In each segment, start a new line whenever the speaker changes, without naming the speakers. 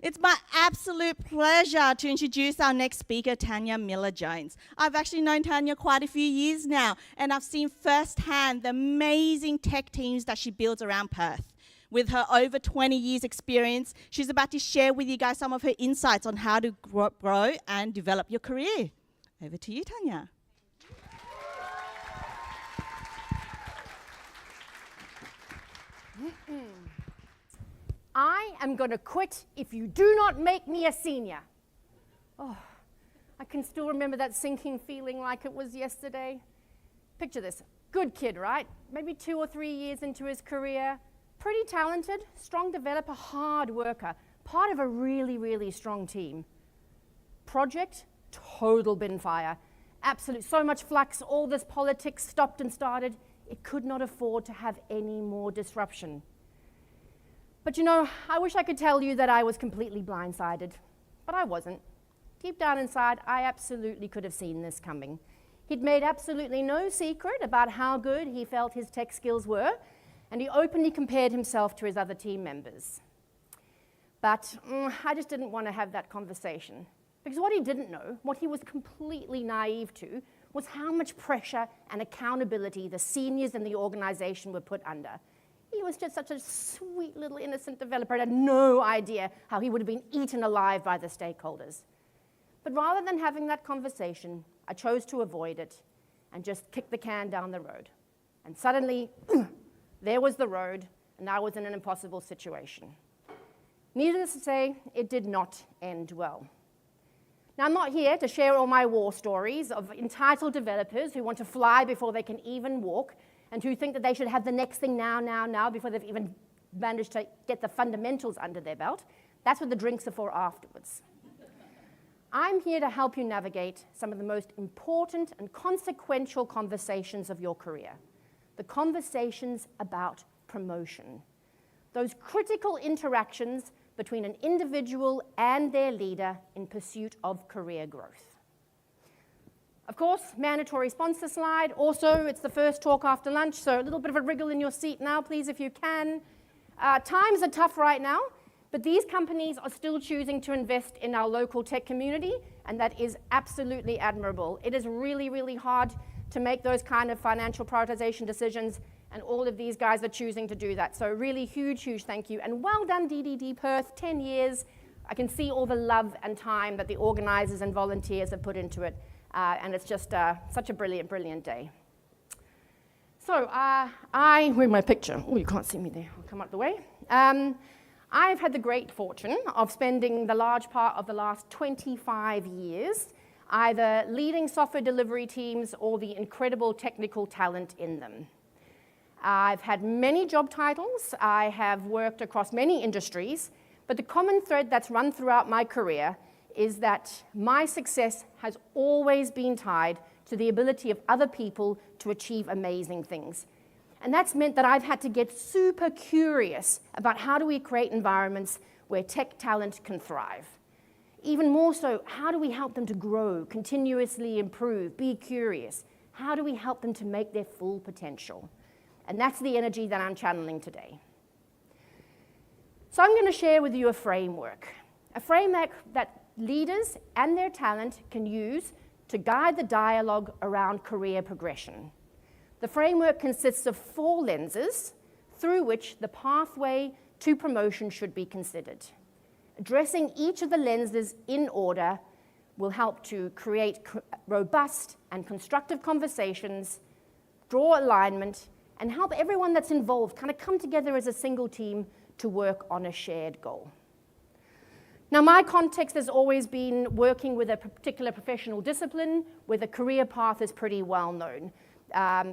It's my absolute pleasure to introduce our next speaker, Tania Miller-Jones. I've actually known Tania quite a few years now, and I've seen firsthand the amazing tech teams that she builds around Perth. With her over 20 years experience, she's about to share with you guys some of her insights on how to grow and develop your career. Over to you, Tania.
I am going to quit if you do not make me a senior. Oh, I can still remember that sinking feeling like it was yesterday. Picture this. Good kid, right? Maybe 2 or 3 years into his career. Pretty talented, strong developer, hard worker. Part of a really, really strong team. Project, total bin fire. Absolute, so much flux, all this politics stopped and started. It could not afford to have any more disruption. But you know, I wish I could tell you that I was completely blindsided, but I wasn't. Deep down inside, I absolutely could have seen this coming. He'd made absolutely no secret about how good he felt his tech skills were, and he openly compared himself to his other team members. But I just didn't want to have that conversation, because what he didn't know, what he was completely naive to, was how much pressure and accountability the seniors in the organization were put under. He was just such a sweet little innocent developer and had no idea how he would have been eaten alive by the stakeholders. But rather than having that conversation, I chose to avoid it and just kick the can down the road. And suddenly, there was the road, and I was in an impossible situation. Needless to say, it did not end well. Now, I'm not here to share all my war stories of entitled developers who want to fly before they can even walk, and who think that they should have the next thing now, before they've even managed to get the fundamentals under their belt. That's what the drinks are for afterwards. I'm here to help you navigate some of the most important and consequential conversations of your career. The conversations about promotion. Those critical interactions between an individual and their leader in pursuit of career growth. Of course, mandatory sponsor slide. Also, it's the first talk after lunch, so a little bit of a wriggle in your seat now, please, if you can. Times are tough right now, but these companies are still choosing to invest in our local tech community, and that is absolutely admirable. It is really, really hard to make those kind of financial prioritization decisions, and all of these guys are choosing to do that. So really huge, huge thank you. And well done, DDD Perth, 10 years. I can see all the love and time that the organizers and volunteers have put into it. And it's just such a brilliant, brilliant day. So where's my picture? Oh, you can't see me there. I'll come out the way. I've had the great fortune of spending the large part of the last 25 years either leading software delivery teams or the incredible technical talent in them. I've had many job titles. I have worked across many industries, but the common thread that's run throughout my career is that my success has always been tied to the ability of other people to achieve amazing things. And that's meant that I've had to get super curious about how do we create environments where tech talent can thrive. Even more so, how do we help them to grow, continuously improve, be curious? How do we help them to make their full potential? And that's the energy that I'm channeling today. So I'm going to share with you a framework that leaders and their talent can use to guide the dialogue around career progression. The framework consists of 4 lenses through which the pathway to promotion should be considered. Addressing each of the lenses in order will help to create robust and constructive conversations, draw alignment, and help everyone that's involved kind of come together as a single team to work on a shared goal. Now, my context has always been working with a particular professional discipline where the career path is pretty well known.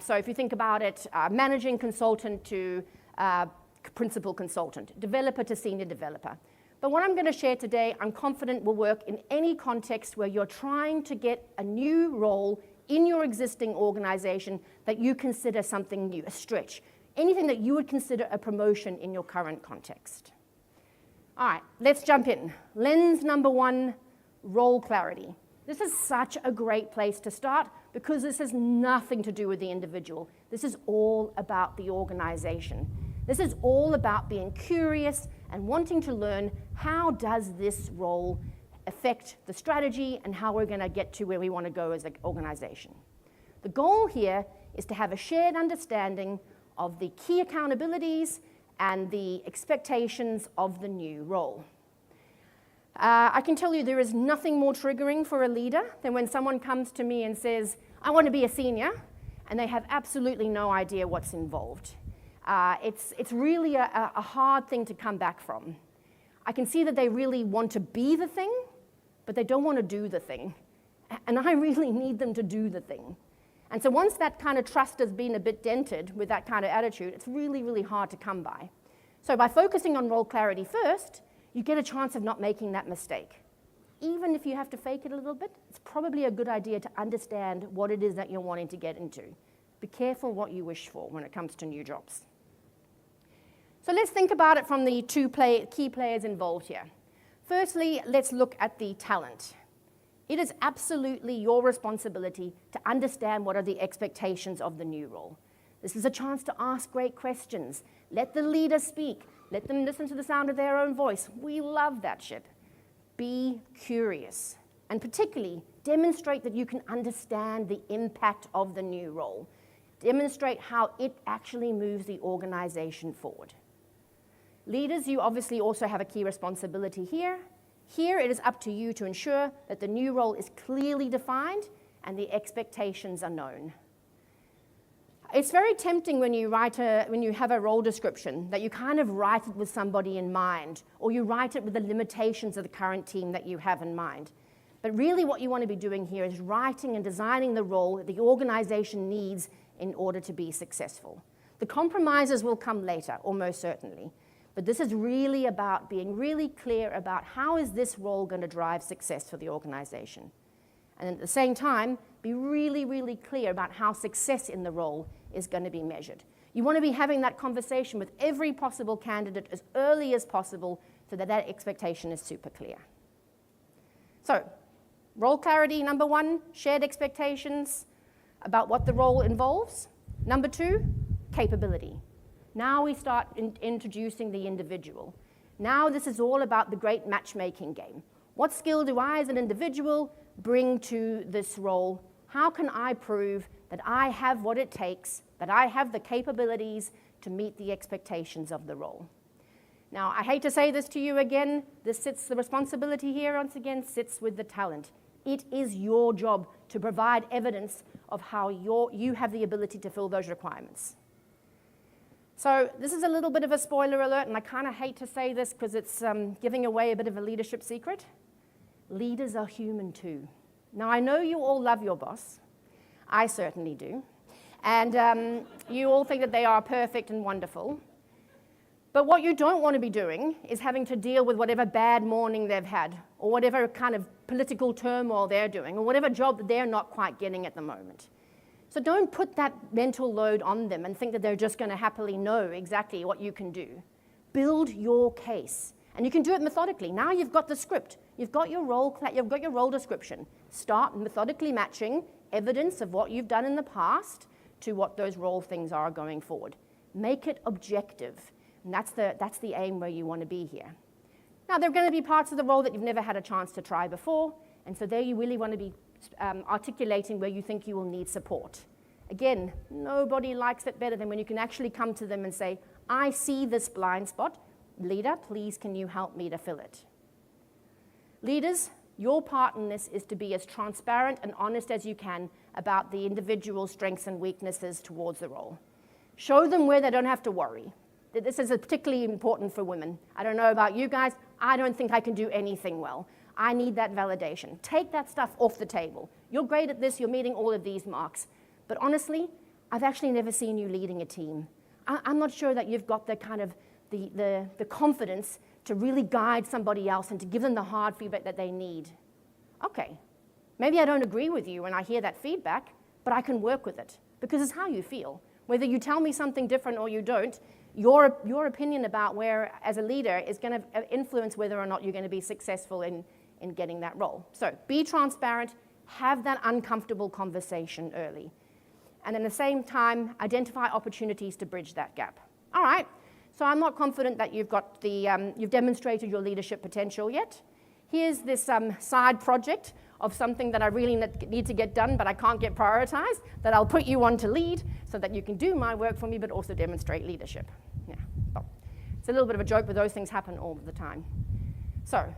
So if you think about it, managing consultant to principal consultant, developer to senior developer. But what I'm going to share today, I'm confident will work in any context where you're trying to get a new role in your existing organization that you consider something new, a stretch, anything that you would consider a promotion in your current context. All right, let's jump in. Lens number 1, role clarity. This is such a great place to start because this has nothing to do with the individual. This is all about the organization. This is all about being curious and wanting to learn how does this role affect the strategy and how we're going to get to where we want to go as an organization. The goal here is to have a shared understanding of the key accountabilities and the expectations of the new role. I can tell you there is nothing more triggering for a leader than when someone comes to me and says, I want to be a senior, and they have absolutely no idea what's involved. It's really a hard thing to come back from. I can see that they really want to be the thing, but they don't want to do the thing. And I really need them to do the thing. And so once that kind of trust has been a bit dented with that kind of attitude, it's really, really hard to come by. So by focusing on role clarity first, you get a chance of not making that mistake. Even if you have to fake it a little bit, it's probably a good idea to understand what it is that you're wanting to get into. Be careful what you wish for when it comes to new jobs. So let's think about it from the two key players involved here. Firstly, let's look at the talent. It is absolutely your responsibility to understand what are the expectations of the new role. This is a chance to ask great questions. Let the leader speak. Let them listen to the sound of their own voice. We love that shit. Be curious. And particularly, demonstrate that you can understand the impact of the new role. Demonstrate how it actually moves the organization forward. Leaders, you obviously also have a key responsibility here. Here, it is up to you to ensure that the new role is clearly defined and the expectations are known. It's very tempting when you have a role description that you kind of write it with somebody in mind, or you write it with the limitations of the current team that you have in mind. But really what you want to be doing here is writing and designing the role that the organization needs in order to be successful. The compromises will come later, almost certainly. But this is really about being really clear about how is this role going to drive success for the organization. And at the same time, be really, really clear about how success in the role is going to be measured. You want to be having that conversation with every possible candidate as early as possible so that that expectation is super clear. So, role clarity, number one, shared expectations about what the role involves. Number two, capability. Now we start introducing the individual. Now this is all about the great matchmaking game. What skill do I as an individual bring to this role? How can I prove that I have what it takes, that I have the capabilities to meet the expectations of the role? Now, I hate to say this to you again, the responsibility here, once again, sits with the talent. It is your job to provide evidence of how you have the ability to fill those requirements. So this is a little bit of a spoiler alert, and I kind of hate to say this because it's giving away a bit of a leadership secret. Leaders are human too. Now, I know you all love your boss. I certainly do. And you all think that they are perfect and wonderful. But what you don't want to be doing is having to deal with whatever bad morning they've had, or whatever kind of political turmoil they're doing, or whatever job that they're not quite getting at the moment. So don't put that mental load on them and think that they're just going to happily know exactly what you can do. Build your case. And you can do it methodically. Now you've got the script. You've got your role description. Start methodically matching evidence of what you've done in the past to what those role things are going forward. Make it objective. And that's the aim where you want to be here. Now, there are going to be parts of the role that you've never had a chance to try before, and so there you really want to be articulating where you think you will need support. Again, nobody likes it better than when you can actually come to them and say, I see this blind spot. Leader, please can you help me to fill it? Leaders, your part in this is to be as transparent and honest as you can about the individual's strengths and weaknesses towards the role. Show them where they don't have to worry. This is particularly important for women. I don't know about you guys. I don't think I can do anything well. I need that validation. Take that stuff off the table. You're great at this. You're meeting all of these marks. But honestly, I've actually never seen you leading a team. I'm not sure that you've got the kind of the confidence to really guide somebody else and to give them the hard feedback that they need. Okay, maybe I don't agree with you when I hear that feedback, but I can work with it because it's how you feel. Whether you tell me something different or you don't, your opinion about where, as a leader, is going to influence whether or not you're going to be successful in getting that role. So be transparent, have that uncomfortable conversation early, and at the same time, identify opportunities to bridge that gap. All right, So I'm not confident that you've demonstrated your leadership potential yet. Here's this side project of something that I really need to get done, but I can't get prioritized, that I'll put you on to lead so that you can do my work for me, but also demonstrate leadership. Yeah. Well, it's a little bit of a joke, but those things happen all the time. So,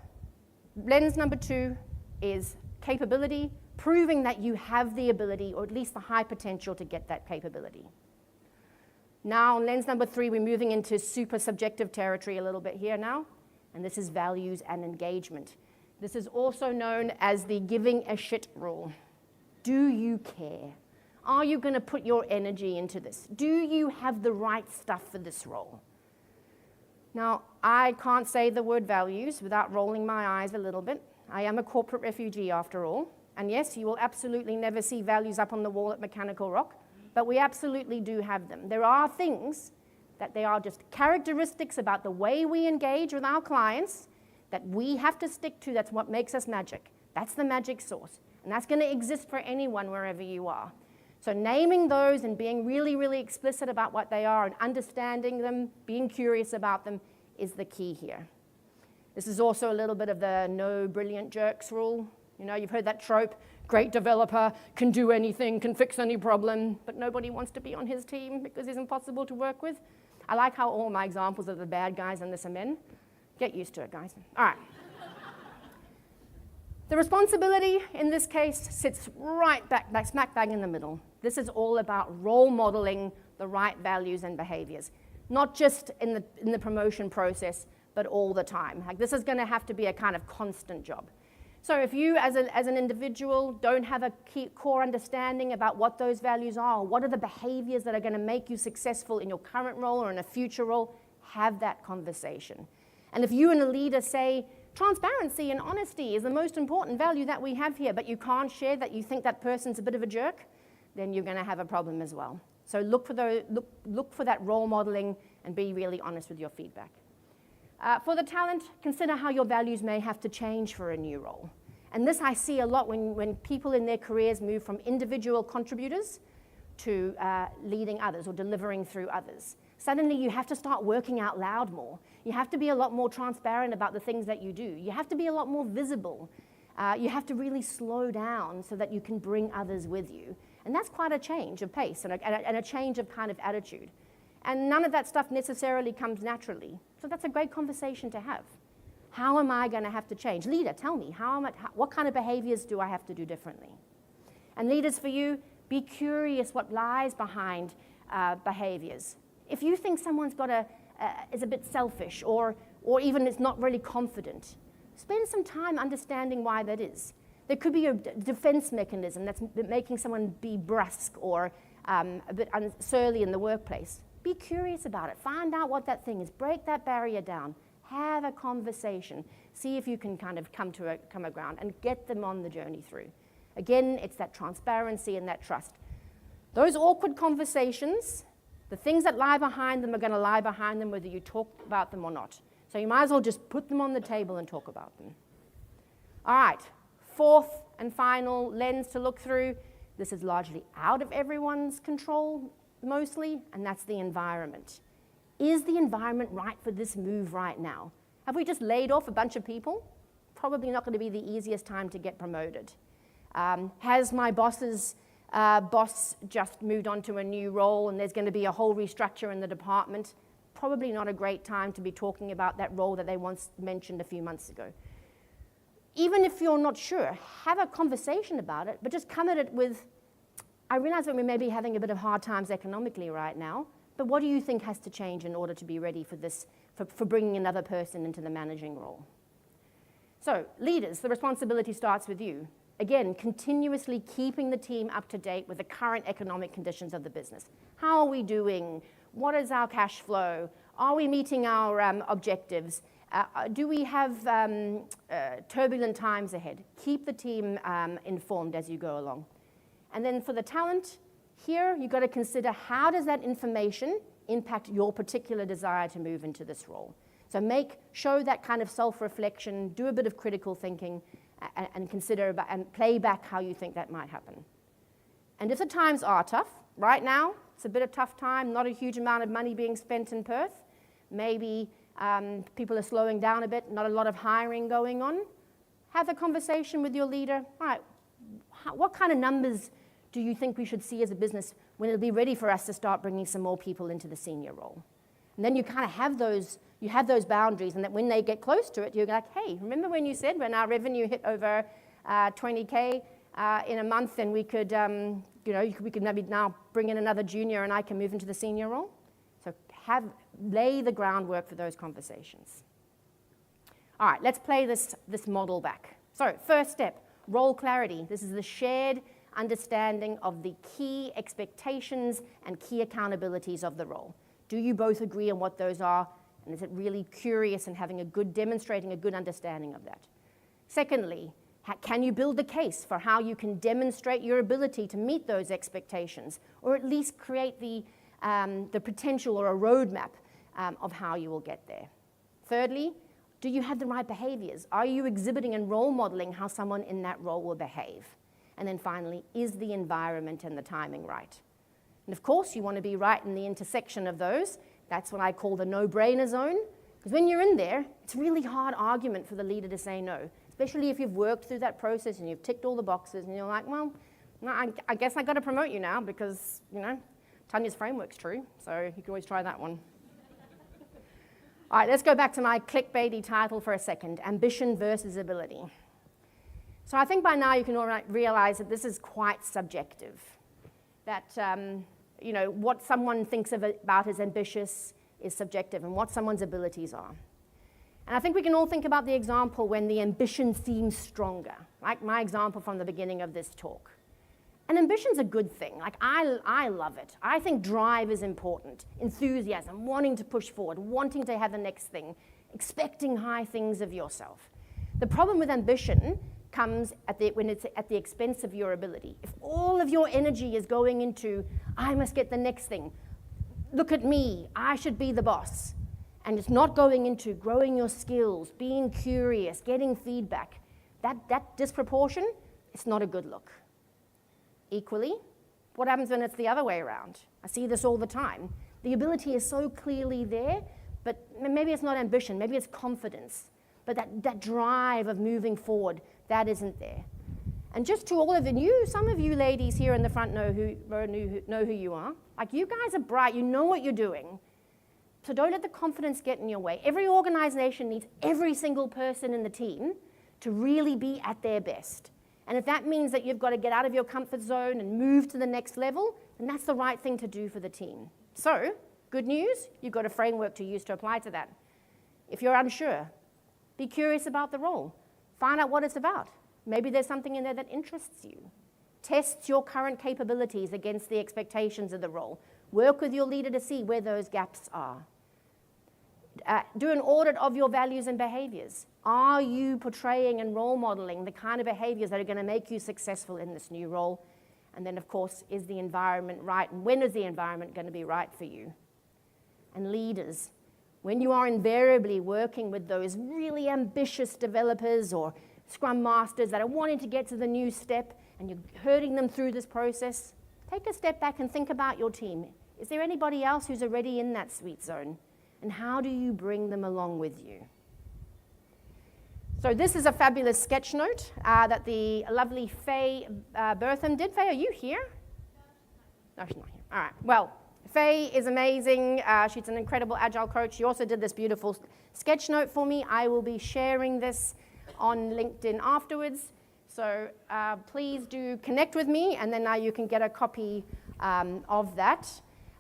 lens number 2 is capability, proving that you have the ability, or at least the high potential to get that capability. Now, lens number 3, we're moving into super subjective territory a little bit here now, and this is values and engagement. This is also known as the giving a shit rule. Do you care? Are you going to put your energy into this? Do you have the right stuff for this role? Now, I can't say the word values without rolling my eyes a little bit. I am a corporate refugee after all. And yes, you will absolutely never see values up on the wall at Mechanical Rock, but we absolutely do have them. There are things that they are just characteristics about the way we engage with our clients that we have to stick to. That's what makes us magic. That's the magic sauce. And that's going to exist for anyone wherever you are. So naming those and being really, really explicit about what they are and understanding them, being curious about them, is the key here. This is also a little bit of the no brilliant jerks rule. You know, you've heard that trope, great developer, can do anything, can fix any problem, but nobody wants to be on his team because he's impossible to work with. I like how all my examples of the bad guys and this are men. Get used to it, guys. All right. The responsibility in this case sits right back smack bang in the middle. This is all about role modeling the right values and behaviors, not just in the promotion process, but all the time. Like, this is going to have to be a kind of constant job. So if you as an individual don't have a core understanding about what those values are, what are the behaviors that are going to make you successful in your current role or in a future role, have that conversation. And if you and a leader say, transparency and honesty is the most important value that we have here, but you can't share that, you think that person's a bit of a jerk, then you're going to have a problem as well. So look for that role modeling and be really honest with your feedback. For the talent, consider how your values may have to change for a new role. And this I see a lot when people in their careers move from individual contributors to leading others or delivering through others. Suddenly you have to start working out loud more. You have to be a lot more transparent about the things that you do. You have to be a lot more visible. You have to really slow down so that you can bring others with you. And that's quite a change of pace and a change of kind of attitude. And none of that stuff necessarily comes naturally. So that's a great conversation to have. How am I going to have to change? Leader, tell me, what kind of behaviors do I have to do differently? And leaders, for you, be curious what lies behind behaviors. If you think someone's is a bit selfish or even is not really confident, spend some time understanding why that is. There could be a defense mechanism that's making someone be brusque or a bit surly in the workplace. Be curious about it. Find out what that thing is. Break that barrier down. Have a conversation. See if you can kind of come a ground and get them on the journey through. Again, it's that transparency and that trust. Those awkward conversations, the things that lie behind them are going to lie behind them whether you talk about them or not. So you might as well just put them on the table and talk about them. All right, fourth and final lens to look through. This is largely out of everyone's control, mostly, and that's the environment. Is the environment right for this move right now? Have we just laid off a bunch of people? Probably not going to be the easiest time to get promoted. Has my boss's boss just moved on to a new role and there's going to be a whole restructure in the department? Probably not a great time to be talking about that role that they once mentioned a few months ago. Even if you're not sure, have a conversation about it, but just come at it with, I realize that we may be having a bit of hard times economically right now, but what do you think has to change in order to be ready for this, for bringing another person into the managing role? So, leaders, the responsibility starts with you. Again, continuously keeping the team up to date with the current economic conditions of the business. How are we doing? What is our cash flow? Are we meeting our objectives? Do we have turbulent times ahead? Keep the team informed as you go along. And then for the talent, here you've got to consider how does that information impact your particular desire to move into this role. So show that kind of self-reflection, do a bit of critical thinking, and consider and play back how you think that might happen. And if the times are tough, right now it's a bit of a tough time, not a huge amount of money being spent in Perth, maybe people are slowing down a bit, not a lot of hiring going on. Have a conversation with your leader. All right, what kind of numbers do you think we should see as a business when it'll be ready for us to start bringing some more people into the senior role? And then you kind of have those boundaries, and that when they get close to it, you're like, hey, remember when you said when our revenue hit over 20K in a month, and we could, we could maybe now bring in another junior and I can move into the senior role? So lay the groundwork for those conversations. All right, let's play this model back. So first step, role clarity. This is the shared understanding of the key expectations and key accountabilities of the role. Do you both agree on what those are? And is it really curious and demonstrating a good understanding of that? Secondly, can you build a case for how you can demonstrate your ability to meet those expectations, or at least create the potential or a roadmap of how you will get there? Thirdly, do you have the right behaviors? Are you exhibiting and role modeling how someone in that role will behave? And then finally, is the environment and the timing right? And of course, you want to be right in the intersection of those. That's what I call the no-brainer zone. Because when you're in there, it's a really hard argument for the leader to say no, especially if you've worked through that process and you've ticked all the boxes and you're like, well, I guess I got to promote you now because, Tania's framework's true, so you can always try that one. All right, let's go back to my clickbaity title for a second, ambition versus ability. So I think by now you can realize that this is quite subjective, that what someone thinks about as ambitious is subjective and what someone's abilities are. And I think we can all think about the example when the ambition seems stronger, like my example from the beginning of this talk. And ambition's a good thing. Like, I love it. I think drive is important. Enthusiasm, wanting to push forward, wanting to have the next thing, expecting high things of yourself. The problem with ambition comes when it's at the expense of your ability. If all of your energy is going into, I must get the next thing, look at me, I should be the boss, and it's not going into growing your skills, being curious, getting feedback, that disproportion, it's not a good look. Equally, what happens when it's the other way around? I see this all the time. The ability is so clearly there, but maybe it's not ambition, maybe it's confidence. But that drive of moving forward, that isn't there. And just to all of you, some of you ladies here in the front know who you are. Like, you guys are bright, you know what you're doing. So don't let the confidence get in your way. Every organization needs every single person in the team to really be at their best. And if that means that you've got to get out of your comfort zone and move to the next level, then that's the right thing to do for the team. So, good news, you've got a framework to use to apply to that. If you're unsure, be curious about the role. Find out what it's about. Maybe there's something in there that interests you. Test your current capabilities against the expectations of the role. Work with your leader to see where those gaps are. Do an audit of your values and behaviors. Are you portraying and role modeling the kind of behaviors that are going to make you successful in this new role? And then, of course, is the environment right? And when is the environment going to be right for you? And leaders, when you are invariably working with those really ambitious developers or scrum masters that are wanting to get to the new step and you're herding them through this process, take a step back and think about your team. Is there anybody else who's already in that sweet zone? And how do you bring them along with you? So this is a fabulous sketch note that the lovely Faye Bertham did. Faye, are you here? No, she's not here. All right. Well, Faye is amazing. She's an incredible agile coach. She also did this beautiful sketch note for me. I will be sharing this on LinkedIn afterwards. So please do connect with me, and then you can get a copy of that.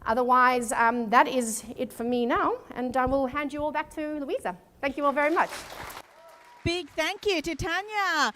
Otherwise, that is it for me now, and I will hand you all back to Louisa. Thank you all very much.
Big thank you to Tania.